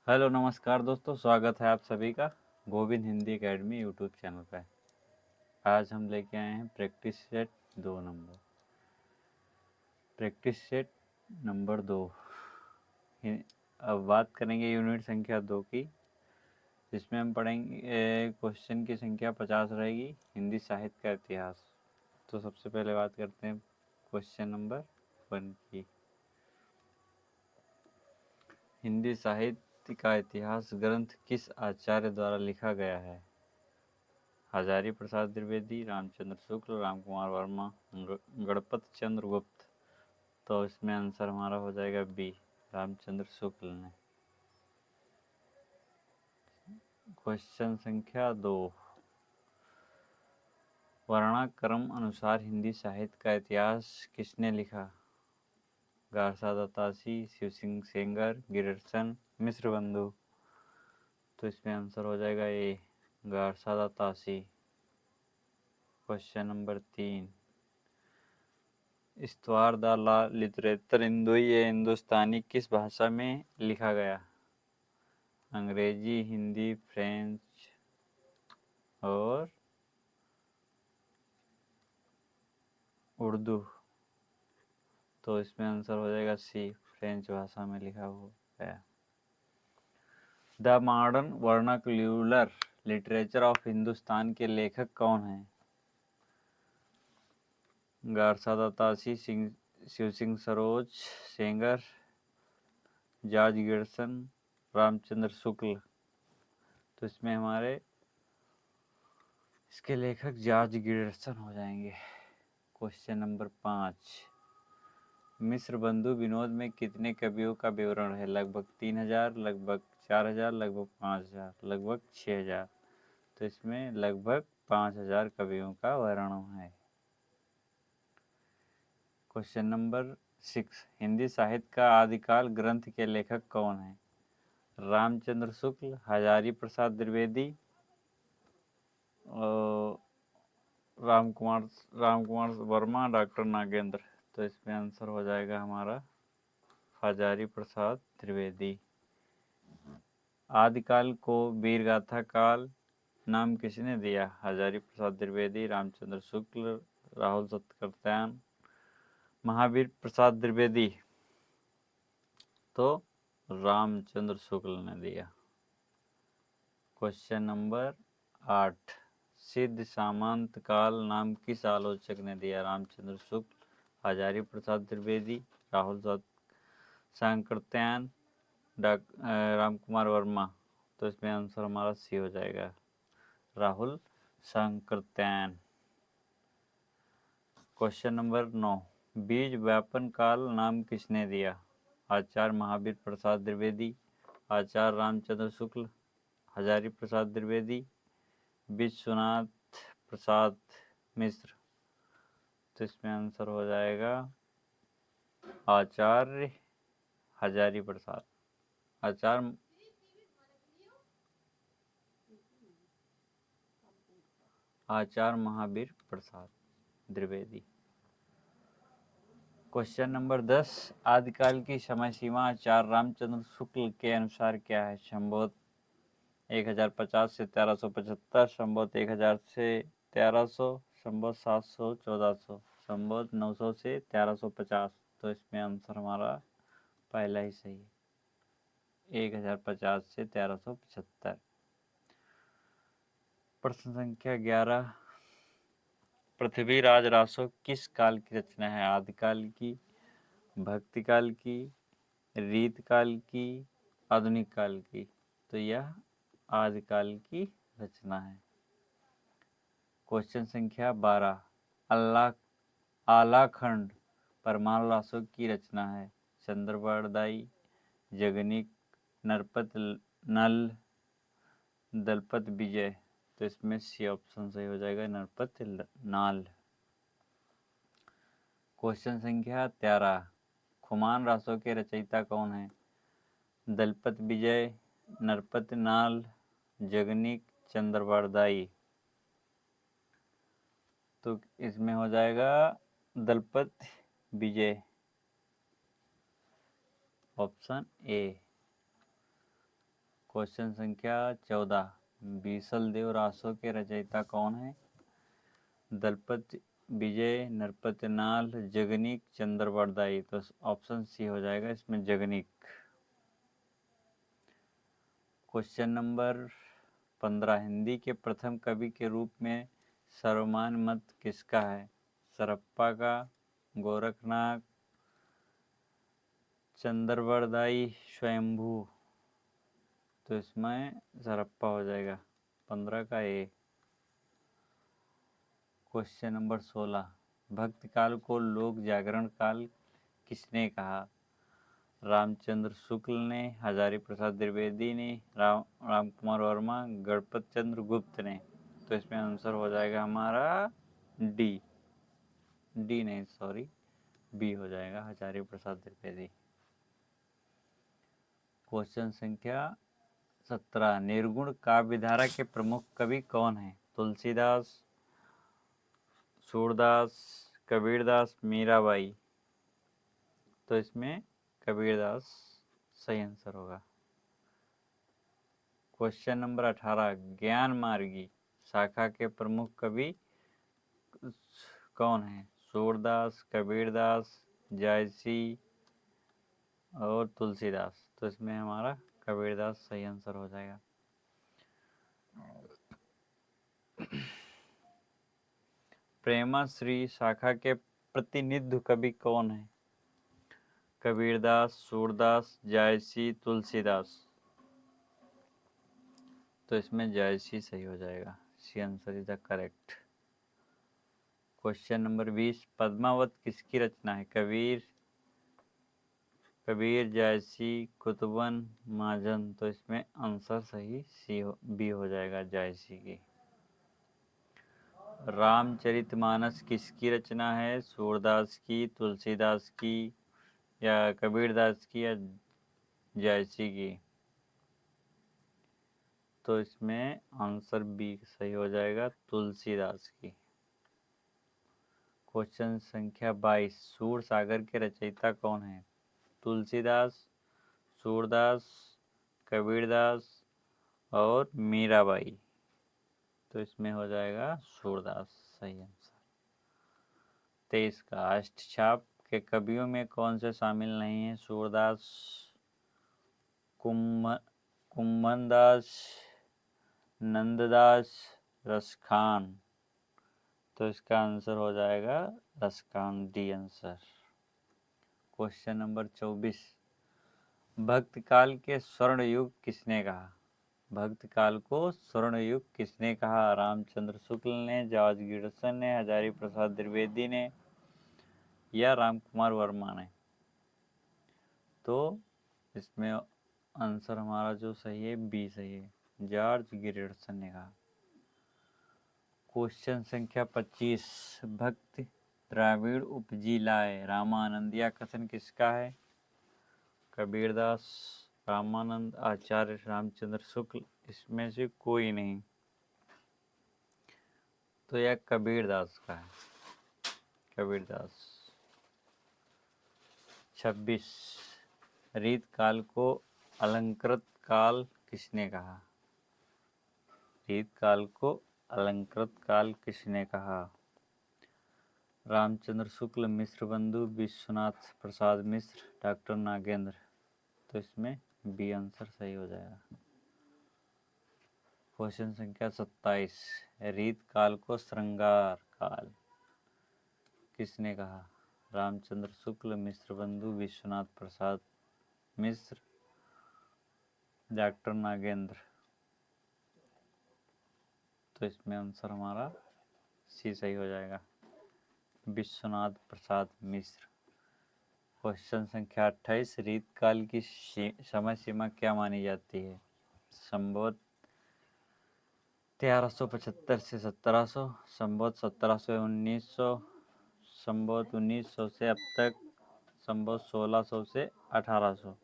Hello नमस्कार दोस्तों, स्वागत है आप सभी का Govind Hindi academy YouTube channel पर। आज हम लेके आए हैं practice set 2 number. Practice set number 2। अब बात करेंगे यूनिट संख्या 2 की, जिसमें हम पढ़ेंगे क्वेश्चन की संख्या 50 रहेगी, हिंदी साहित्य का इतिहास। तो सबसे पहले बात करते हैं क्वेश्चन नंबर 1 की। हिंदी साहित्य का इतिहास ग्रंथ किस आचार्य द्वारा लिखा गया है? हजारी प्रसाद द्विवेदी, रामचंद्र शुक्ल, रामकुमार वर्मा, गणपत चंद्र गुप्त। तो इसमें आंसर हमारा हो जाएगा बी, रामचंद्र शुक्ल ने। क्वेश्चन संख्या 2। वर्णाक्रम अनुसार हिंदी साहित्य का इतिहास किसने लिखा? गारसा दत्तासी, शिव सिंह सेंगर, गिरिशन, मिश्र बंधु। तो इसमें आंसर हो जाएगा A, Garcin de Tassy. Question number 3। इस्तवार द ला लिटरेचर हिंदुई या हिंदुस्तानी किस भाषा में लिखा गया? अंग्रेजी, हिंदी, फ्रेंच और उर्दू। तो इसमें आंसर हो जाएगा सी, फ्रेंच भाषा में लिखा हुआ गया। The modern vernacular literature of Hindustan के लेखक कौन हैं? गारसा दत्तासी, शिव सिंह सरोज सेंगर, जॉर्ज गिरसन, रामचंद्र शुक्ल। तो इसमें हमारे इसके लेखक जॉर्ज गिरसन हो जाएंगे। Question number 5। मिश्र बंधु विनोद में कितने कवियों का विवरण है? लगभग 3000, लगभग 4000, लगभग 5000, लगभग 6000। तो इसमें लगभग 5000 कवियों का वर्णन है। Question number 6। हिंदी साहित्य का आदिकाल ग्रंथ के लेखक कौन है? रामचंद्र शुक्ल, हजारी प्रसाद द्विवेदी और रामकुमार वर्मा, डॉक्टर नागेंद्र। तो इसमें आंसर हो जाएगा हमारा हजारी प्रसाद द्विवेदी। आदिकाल को वीरगाथा काल नाम किसने दिया? हजारी प्रसाद द्विवेदी, रामचंद्र शुक्ल, राहुल सतकर्त्यायन, महावीर प्रसाद द्विवेदी। तो रामचंद्र शुक्ल ने दिया। Question number 8। सिद्ध सामंत काल नाम किस आलोचक ने दिया? रामचंद्र शुक्ल, हजारी प्रसाद द्विवेदी, राहुल सतकर्त्यायन, रामकुमार वर्मा। तो इसमें आंसर हमारा सी हो जाएगा, राहुल सतकर्त्यायन। Question number 9। बीज व्यापन काल नाम किसने दिया? आचार्य महावीर प्रसाद द्विवेदी, आचार्य रामचंद्र शुक्ल, हजारी प्रसाद द्विवेदी, विश्वनाथ प्रसाद मिश्र। तो इसमें आंसर हो जाएगा आचार्य हजारी प्रसाद, आचार्य महावीर प्रसाद द्विवेदी। Question number 10। आदिकाल की समय सीमा आचार्य रामचंद्र शुक्ल के अनुसार क्या है? संभवत 1050 से 1375, संभवत 1000 से 1300, संभवत 700 1400, संभवत 900 से 1350। तो इसमें आंसर हमारा पहला ही सही है, 1050 से 1375। प्रश्न संख्या 11। पृथ्वीराज रासो किस काल की रचना है? आदिकाल की, भक्ति काल की, रीत काल की, आधुनिक काल की। तो यह आदिकाल की रचना है। क्वेश्चन संख्या 12। आलाखंड परमाणु रासो की रचना है? चंद्रबरदाई, जगनिक, नरपत नल, दलपत विजय। तो इसमें सी ऑप्शन सही हो जाएगा, नरपत नाल। क्वेश्चन संख्या 13। खुमान रासो के रचयिता कौन है? दलपत विजय, नरपत नाल, जगनिक, चंद्रबरदाई। तो इसमें हो जाएगा दलपत विजय, ऑप्शन ए। क्वेश्चन संख्या 14, बीसल देव रासो के रचयिता कौन है? दलपति विजय, नरपति नाल, जगनीक, चंद्रवरदाई। तो ऑप्शन सी हो जाएगा इसमें जगनीक। क्वेश्चन नंबर 15, हिंदी के प्रथम कवि के रूप में सर्वमान्य मत किसका है? सरप्पा का, गोरखनाथ, चंद्रवरदाई, स्वयंभू। तो इसमें सरप्पा हो जाएगा 15 का ए। क्वेश्चन नंबर 16, भक्ति काल को लोक जागरण काल किसने कहा? रामचंद्र शुक्ल ने, हजारी प्रसाद द्विवेदी ने, राम कुमार वर्मा, गणपत चंद्र गुप्त ने। तो इसमें आंसर हो जाएगा हमारा डी नहीं सॉरी बी हो जाएगा, हजारी प्रसाद द्विवेदी। क्वेश्चन संख्या 17, निर्गुण काव्यधारा के प्रमुख कवि कौन है? तुलसीदास, सूरदास, कबीरदास, मीराबाई। तो इसमें कबीरदास सही आंसर होगा। क्वेश्चन नंबर 18, ज्ञान मार्गी शाखा के प्रमुख कवि कौन है? सूरदास, कबीरदास, जायसी और तुलसीदास। तो इसमें हमारा कबीरदास सही आंसर हो जाएगा। प्रेमाश्री शाखा के प्रतिनिधि कवि कौन है? कबीरदास, सूरदास, जायसी, तुलसीदास। तो इसमें जायसी सही हो जाएगा। C answer is the correct. Question number 20, Padmavat किसकी रचना है? कबीर, जायसी, कुतुबन, महाजन। तो इसमें आंसर सही बी हो जाएगा, जायसी की। रामचरितमानस किसकी रचना है? सूरदास की, तुलसीदास की, या कबीरदास की, या जायसी की। तो इसमें आंसर बी सही हो जाएगा, तुलसीदास की। क्वेश्चन संख्या 22, सूर सागर के रचयिता कौन है? तुलसीदास, सूरदास, कबीरदास और मीराबाई। तो इसमें हो जाएगा सूरदास सही आंसर। 23 का, अष्टछाप के कवियों में कौन से शामिल नहीं है? सूरदास, कुम्भनदास, नंददास, रसखान। तो इसका आंसर हो जाएगा Raskhan, D answer. Question number 24, भक्त काल के स्वर्ण युग किसने कहा? भक्त काल को स्वर्ण युग किसने कहा? रामचंद्र शुक्ल ने, जॉर्ज गिब्सन ने, हजारी प्रसाद द्विवेदी ने, या राम कुमार वर्मा ने। तो इसमें आंसर हमारा जो सही है बी सही है, जॉर्ज गिब्सन ने कहा। क्वेश्चन संख्या 25, भक्ति द्राविड़ उपजी लाए रामानंदिया कथन किसका है? कबीरदास, रामानंद, आचार्य रामचंद्र शुक्ल। इसमें से कोई नहीं, तो यह कबीरदास का है, कबीरदास। 26, रीत काल को अलंकृत काल किसने कहा? रीत काल को अलंकृत काल किसने कहा? रामचंद्र शुक्ल, मिश्र बंधु, विश्वनाथ प्रसाद मिश्र, डॉक्टर नागेंद्र। तो इसमें बी आंसर सही हो जाएगा। क्वेश्चन संख्या 27, रीत काल को श्रृंगार काल किसने कहा? रामचंद्र शुक्ल, मिश्र बंधु, विश्वनाथ प्रसाद मिश्र, डॉक्टर नागेंद्र। तो इसमें आंसर हमारा सी सही हो जाएगा, विश्वनाथ प्रसाद मिश्र। क्वेश्चन संख्या 28, रीत काल की समय सीमा क्या मानी जाती है? संवत 1375 से 1700, संवत 1700 से 1900, संवत 1900 से अब तक, संवत 1600 से 1800।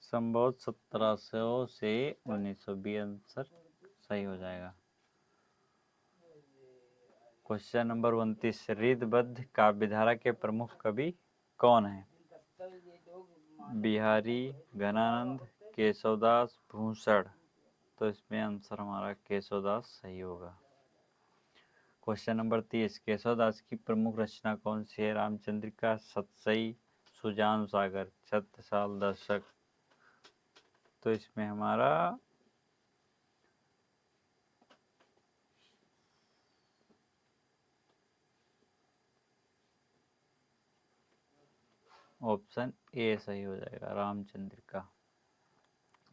संवत 1700 से 1900, बी आंसर सही हो जाएगा। क्वेश्चन नंबर 29, ऋतबद्ध काव्यधारा के प्रमुख कवि कौन है? बिहारी, घनानंद, केशवदास भूषण, तो इसमें आंसर हमारा केशवदास सही होगा। क्वेश्चन नंबर 30, केशवदास की प्रमुख रचना कौन सी है? रामचंद्रिका, सतसई, सुजान सागर, छत्रसाल दर्शक, तो इसमें हमारा ऑप्शन ए सही हो जाएगा, रामचंद्रिका।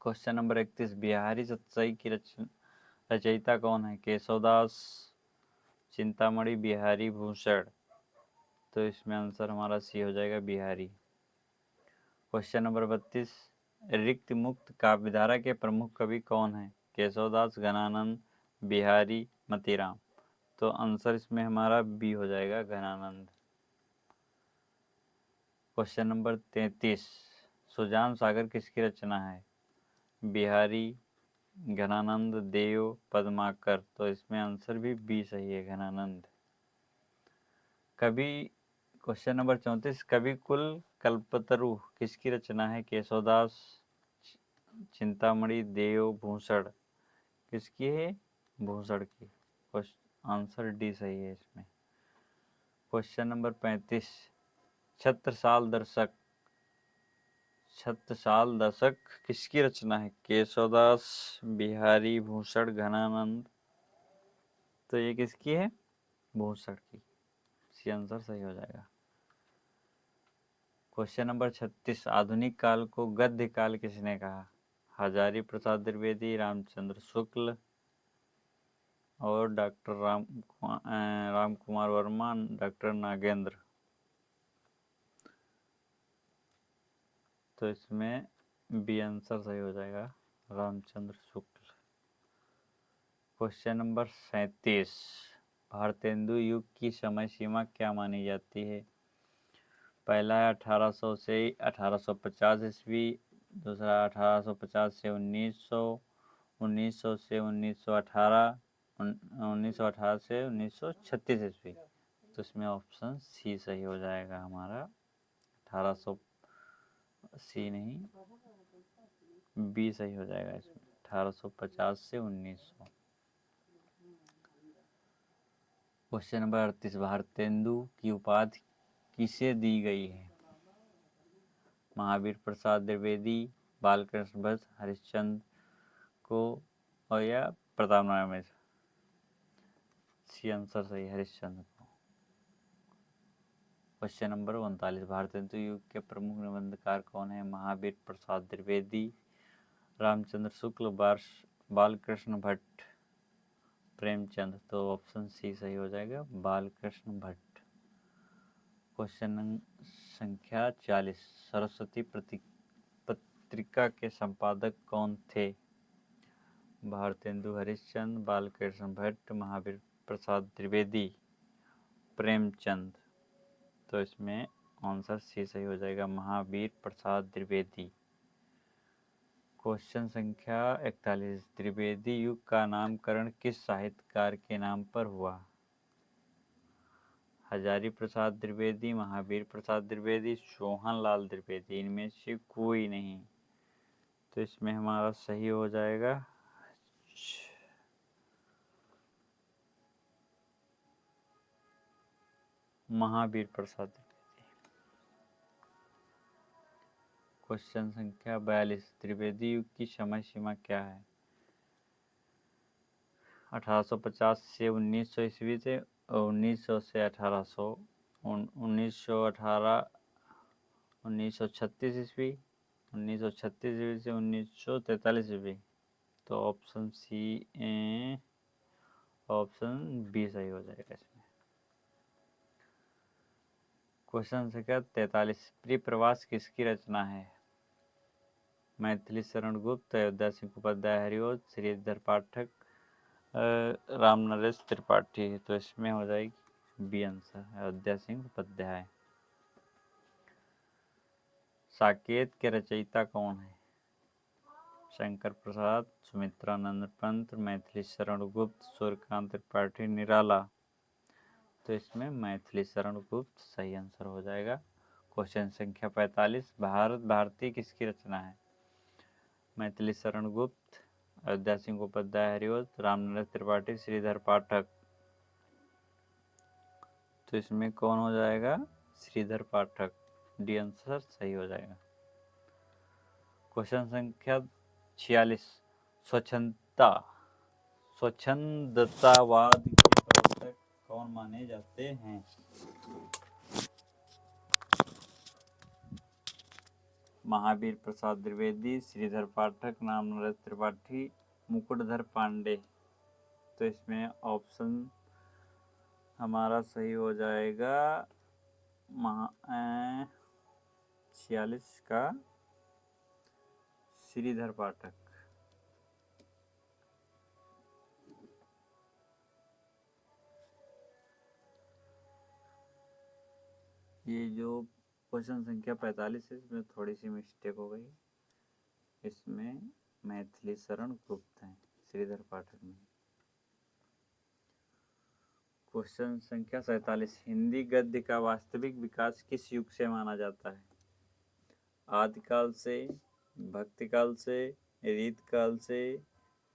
क्वेश्चन नंबर 31, बिहारी सतसई की रचयिता कौन है? केशवदास, चिंतामणि, बिहारी भूषण, तो इसमें आंसर हमारा सी हो जाएगा, बिहारी। क्वेश्चन नंबर 32, रिक्त मुक्त काव्यधारा के प्रमुख कवि कौन है? केशवदास, घनानंद, बिहारी, मतीराम, तो आंसर इसमें हमारा बी हो जाएगा, घनानंद। क्वेश्चन नंबर 33, सुजान सागर किसकी रचना है? बिहारी, घनानंद, देव, पद्माकर, तो इसमें आंसर भी बी सही है, घनानंद। कवि क्वेश्चन नंबर 34, कवि कुल कल्पतरु किसकी रचना है? केशवदास, चिंतामणि, देव, भूषण, किसकी है? भूषण की। आंसर डी सही है इसमें। क्वेश्चन नंबर 35, छत्रसाल दर्शक, छत्रसाल दर्शक किसकी रचना है? केशवदास, बिहारी भूषण, घनानंद, तो ये किसकी है? भूषण की। सी आंसर सही हो जाएगा। क्वेश्चन नंबर 36, आधुनिक काल को गद्य काल किसने कहा? हजारी प्रसाद द्विवेदी, रामचंद्र शुक्ल और डॉक्टर राम कुमार वर्मा, डॉक्टर नागेंद्र, तो इसमें बी आंसर सही हो जाएगा, रामचंद्र शुक्ल। क्वेश्चन नंबर 37, भारतेंदु युग की समय सीमा क्या मानी जाती है? पहला है 1800 से 1850 ईस्वी, दूसरा 1850 से 1900, 1900 से 1918, 1918 से 1936 ईस्वी, तो इसमें ऑप्शन सी सही हो जाएगा हमारा, 1800, सी नहीं बी सही हो जाएगा इसमें, 1850 से 1900। क्वेश्चन नंबर 38, भारतेंदु की उपाधि किसे दी गई है? महावीर प्रसाद द्विवेदी, बालकृष्ण भट्ट, हरिश्चंद्र को और या प्रताप नारायण मिश्र, सी आंसर सही, हरिश्चंद्र को। क्वेश्चन नंबर 39, भारतेंदु युग के प्रमुख निबंधकार कौन है? महावीर प्रसाद द्विवेदी, रामचंद्र शुक्ल, बालकृष्ण भट्ट, प्रेमचंद, तो ऑप्शन सी सही हो जाएगा, बालकृष्ण भट्ट। क्वेश्चन संख्या 40, सरस्वती पत्रिका के संपादक कौन थे? भारतेंदु हरिश्चंद्र, बालकृष्ण भट्ट, महावीर प्रसाद द्विवेदी, प्रेमचंद, तो इसमें आंसर सी सही हो जाएगा, महावीर प्रसाद द्विवेदी। क्वेश्चन संख्या 41, द्विवेदी युग का नामकरण किस साहित्यकार के नाम पर हुआ? हजारी प्रसाद द्विवेदी, महावीर प्रसाद द्विवेदी, सोहन लाल द्विवेदी, इनमें से कोई नहीं, तो इसमें हमारा सही हो जाएगा महावीर प्रसाद द्विवेदी। क्वेश्चन संख्या 42, द्विवेदी युग की समय सीमा क्या है? 1850 से 1900 ईस्वी से, 1900 से 1800, 1918, 1936 ईस्वी, 1936 ईस्वी से 1943 ईस्वी, तो ऑप्शन सी, ऑप्शन बी सही हो जाएगा इसमें। क्वेश्चन संख्या 43, प्रिय प्रवास किसकी रचना है? मैथिली शरण गुप्त, अयोध्या सिंह उपाध्याय हरिओं, श्रीधर पाठक, राम नरेश त्रिपाठी, तो इसमें हो जाएगी बी आंसर, अयोध्या सिंह उपाध्याय। साकेत के रचयिता कौन है? शंकर प्रसाद, सुमित्रानंद पंत, मैथिली शरण गुप्त, सूर्यकांत त्रिपाठी, निराला, तो इसमें मैथिली शरण गुप्त सही आंसर हो जाएगा। क्वेश्चन संख्या 45, भारत भारती किसकी रचना है? मैथिली शरण गुप्त, अयोध्या सिंह उपाध्याय हरिवंश, रामनरेश त्रिपाठी, श्रीधर पाठक। तो इसमें कौन हो जाएगा? श्रीधर पाठक। डी आंसर सही हो जाएगा। क्वेश्चन संख्या 46। स्वच्छंदतावाद के प्रवर्तक कौन माने जाते हैं? महावीर प्रसाद द्विवेदी, श्रीधर पाठक, रामनरेश त्रिपाठी, मुकुटधर पांडे। तो इसमें ऑप्शन हमारा सही हो जाएगा 46 का श्रीधर पाठक। ये जो क्वेश्चन संख्या 45 है इसमें थोड़ी सी मिस्टेक हो गई। इसमें मैथिली शरण गुप्त हैं, श्रीधर पाठक में। क्वेश्चन संख्या 47। हिंदी गद्य का वास्तविक विकास किस युग से माना जाता है? आदिकाल से, भक्ति काल से, रीत काल से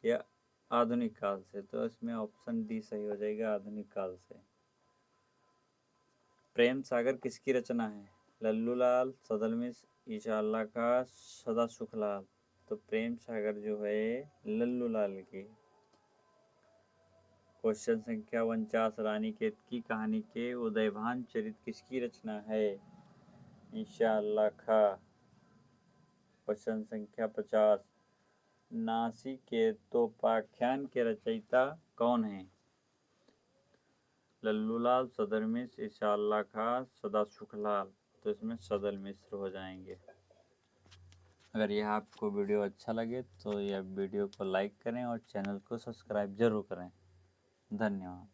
या आधुनिक काल से? तो इसमें ऑप्शन डी सही हो जाएगा, आधुनिक काल से। प्रेम सागर किसकी रचना है? लल्लूलाल, सदल मिश्र, ईशा अल्लाह खां, सदा सुखलाल। तो प्रेम सागर जो है लल्लूलाल की। क्वेश्चन संख्या 49। रानीखेत की कहानी के उदयभान चरित किसकी रचना है? ईशा अल्लाह खां। क्वेश्चन संख्या 50। नासिकेतोपाख्यान के रचयिता कौन है? लल्लूलाल, सदर मिश्र, ईशा अल्लाह खां, सदा सुखलाल। तो इसमें सदल मिश्र हो जाएंगे। अगर यह आपको वीडियो अच्छा लगे तो यह वीडियो को लाइक करें और चैनल को सब्सक्राइब जरूर करें। धन्यवाद।